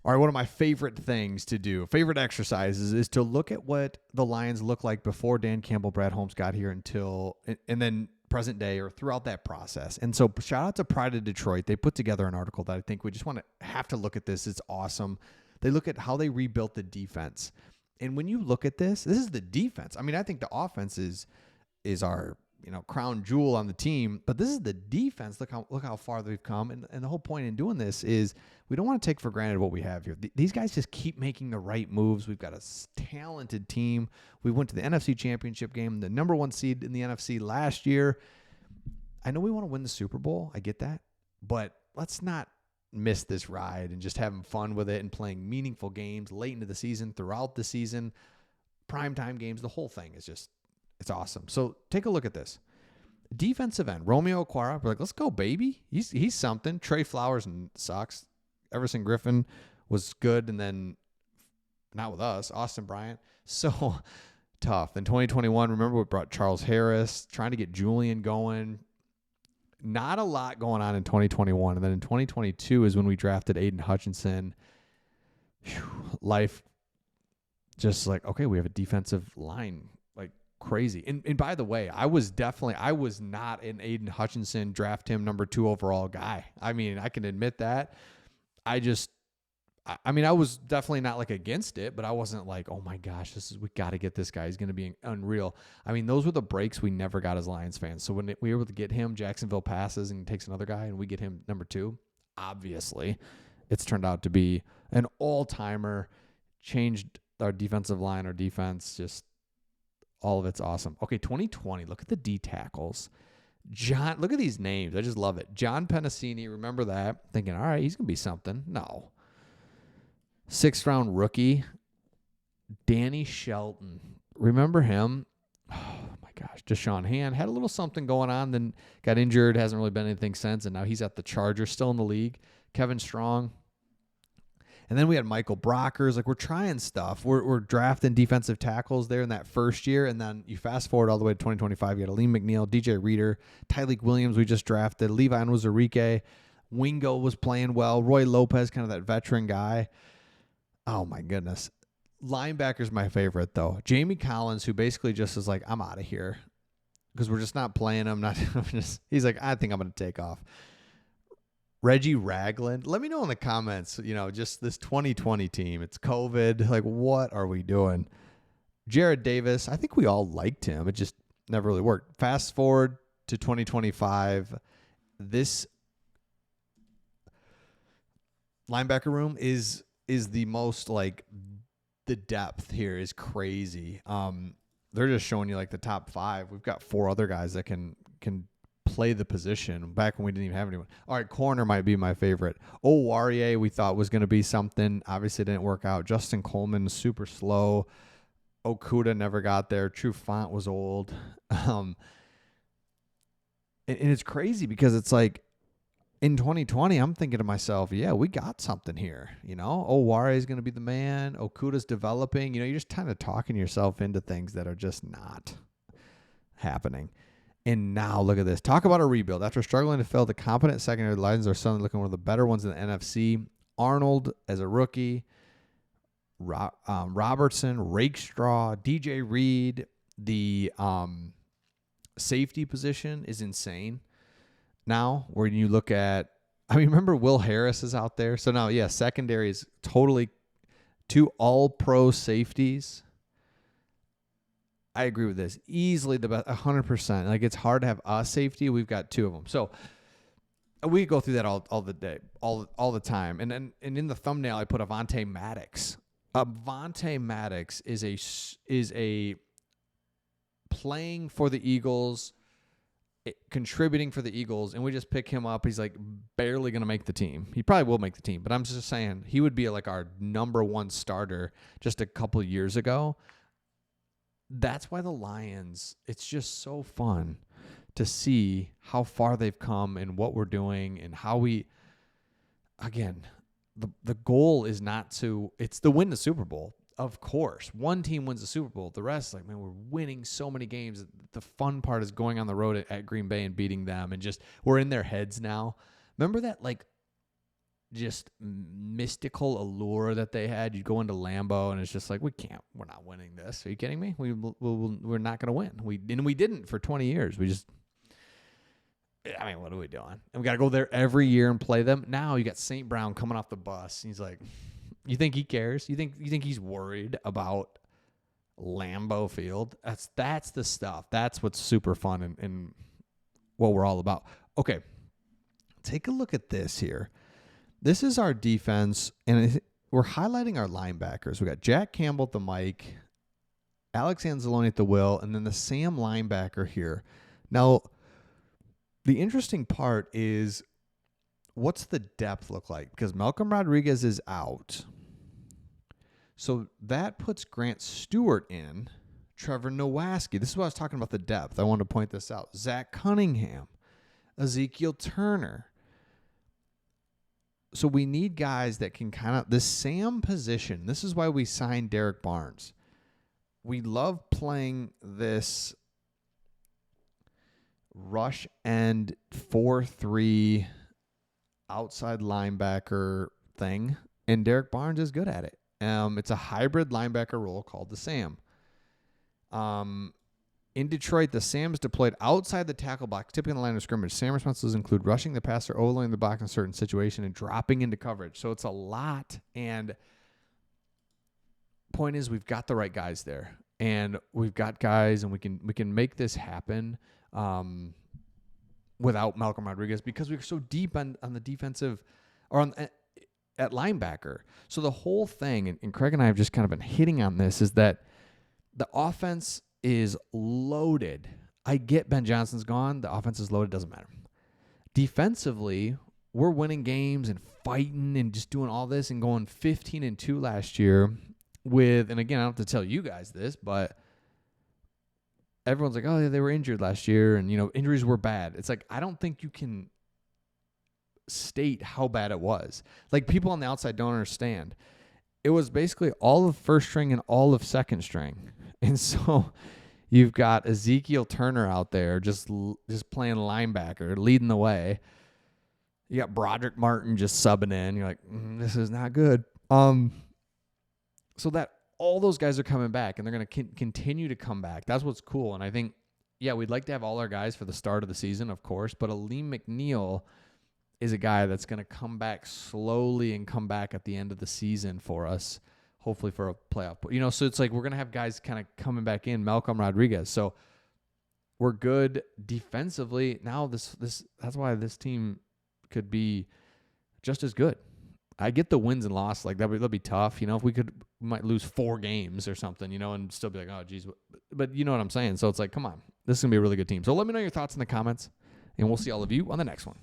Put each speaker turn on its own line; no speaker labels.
All right, one of my favorite things to do, favorite exercises, is to look at what the Lions look like before Dan Campbell, Brad Holmes got here and then present day or throughout that process. And so shout out to Pride of Detroit. They put together an article that I think we just want to have to look at this. It's awesome. They look at how they rebuilt the defense. And when you look at this is the defense. I mean, I think the offense is our crown jewel on the team, but this is the defense. Look how far they've come. And the whole point in doing this is we don't want to take for granted what we have here. These guys just keep making the right moves. We've got a talented team. We went to the NFC Championship game, the number 1 seed in the NFC last year. I know we want to win the Super Bowl. I get that, but let's not miss this ride and just having fun with it and playing meaningful games late into the season, throughout the season, primetime games. The whole thing is just, it's awesome. So take a look at this. Defensive end, Romeo Okwara. We're like, let's go, baby. He's something. Trey Flowers sucks. Everson Griffin was good, and then not with us. Austin Bryant, so tough. In 2021, remember we brought Charles Harris, trying to get Julian going. Not a lot going on in 2021. And then in 2022 is when we drafted Aiden Hutchinson. Life just like, okay, we have a defensive line. Crazy. And by the way, I was not an Aiden Hutchinson draft him number 2 overall guy. I mean, I can admit that. I was definitely not like against it, but I wasn't like, oh my gosh, we got to get this guy. He's going to be unreal. I mean, those were the breaks we never got as Lions fans. So when we were able to get him, Jacksonville passes and takes another guy and we get him number 2, obviously it's turned out to be an all-timer, changed our defensive line, our defense, just all of it's awesome. Okay, 2020. Look at the D tackles. Look at these names. I just love it. John Penasini, remember that? Thinking, all right, he's going to be something. No. 6th round rookie, Danny Shelton. Remember him? Oh, my gosh. Deshaun Hand had a little something going on, then got injured, hasn't really been anything since, and now he's at the Chargers, still in the league. Kevin Strong. And then we had Michael Brockers. Like, we're trying stuff. We're drafting defensive tackles there in that first year. And then you fast forward all the way to 2025. You had Aleem McNeil, DJ Reader, Tyleek Williams we just drafted. Levi Onwuzurike. Wingo was playing well. Roy Lopez, kind of that veteran guy. Oh, my goodness. Linebacker's my favorite, though. Jamie Collins, who basically just is like, I'm out of here because we're just not playing him. He's like, I think I'm going to take off. Reggie Ragland. Let me know in the comments, just this 2020 team. It's COVID. Like, what are we doing? Jared Davis. I think we all liked him. It just never really worked. Fast forward to 2025. This linebacker room is the most, like, the depth here is crazy. They're just showing you like the top 5. We've got 4 other guys that can play the position back when we didn't even have anyone. All right, corner might be my favorite. Owarie we thought was going to be something. Obviously didn't work out. Justin Coleman, super slow. Okuda never got there. True Font was old. And it's crazy because it's like in 2020, I'm thinking to myself, yeah, we got something here. Owarie is going to be the man. Okuda's developing. You're just kind of talking yourself into things that are just not happening. And now look at this. Talk about a rebuild. After struggling to fill the competent secondary, the Lions are suddenly looking one of the better ones in the NFC. Arnold as a rookie. Robertson, Rakestraw, DJ Reed. The safety position is insane. Now, when you look at, remember Will Harris is out there. So now, yeah, secondary is totally 2 all-pro safeties. I agree with this. Easily the best, 100%. Like, it's hard to have a safety. We've got 2 of them. So we go through that all the day, all the time. And in the thumbnail, I put Avonte Maddox. Avonte Maddox is a playing for the Eagles, contributing for the Eagles, and we just pick him up. He's like barely going to make the team. He probably will make the team, but I'm just saying he would be like our number 1 starter just a couple of years ago. That's why the Lions, it's just so fun to see how far they've come and what we're doing and how again, the goal is it's to win the Super Bowl. Of course, one team wins the Super Bowl. The rest, like, man, we're winning so many games. The fun part is going on the road at Green Bay and beating them, and just we're in their heads now. Remember that, like, just mystical allure that they had. You'd go into Lambeau, and it's just like, we're not winning this. Are you kidding me? We're not going to win. We didn't for 20 years. What are we doing? And we got to go there every year and play them. Now you got St. Brown coming off the bus. He's like, you think he cares? You think he's worried about Lambeau Field? That's the stuff. That's what's super fun and what we're all about. Okay, take a look at this here. This is our defense, and we're highlighting our linebackers. We got Jack Campbell at the mic, Alex Anzalone at the wheel, and then the Sam linebacker here. Now, the interesting part is, what's the depth look like? Because Malcolm Rodriguez is out. So that puts Grant Stewart in, Trevor Nowaski. This is what I was talking about, the depth. I wanted to point this out. Zach Cunningham, Ezekiel Turner. So we need guys that can kind of, the Sam position, this is why we signed Derek Barnes. We love playing this rush end 4-3 outside linebacker thing, and Derek Barnes is good at it. It's a hybrid linebacker role called the Sam. In Detroit, the Sam is deployed outside the tackle box, typically in the line of scrimmage. Sam responsibilities include rushing the passer, overloading the box in a certain situation, and dropping into coverage. So it's a lot. And point is, we've got the right guys there, and we've got guys, and we can make this happen without Malcolm Rodriguez because we're so deep on the defensive or at linebacker. So the whole thing, and Craig and I have just kind of been hitting on this, is that the offense is loaded. I get Ben Johnson's gone. The offense is loaded. Doesn't matter. Defensively, we're winning games and fighting and just doing all this and going 15-2 last year with, and again, I don't have to tell you guys this, but everyone's like, oh, yeah, they were injured last year and, injuries were bad. It's like, I don't think you can state how bad it was. Like, people on the outside don't understand. It was basically all of first string and all of second string. And so you've got Ezekiel Turner out there just playing linebacker, leading the way. You got Broderick Martin just subbing in. You're like, this is not good. So that all those guys are coming back, and they're going to continue to come back. That's what's cool. And I think, yeah, we'd like to have all our guys for the start of the season, of course, but Aleem McNeil is a guy that's going to come back slowly and come back at the end of the season for us, hopefully for a playoff. So it's like we're going to have guys kind of coming back in, Malcolm Rodriguez. So we're good defensively. Now that's why this team could be just as good. I get the wins and losses. Like, that'll be tough. If we might lose 4 games or something, and still be like, oh, geez. But you know what I'm saying? So it's like, come on. This is going to be a really good team. So let me know your thoughts in the comments, and we'll see all of you on the next one.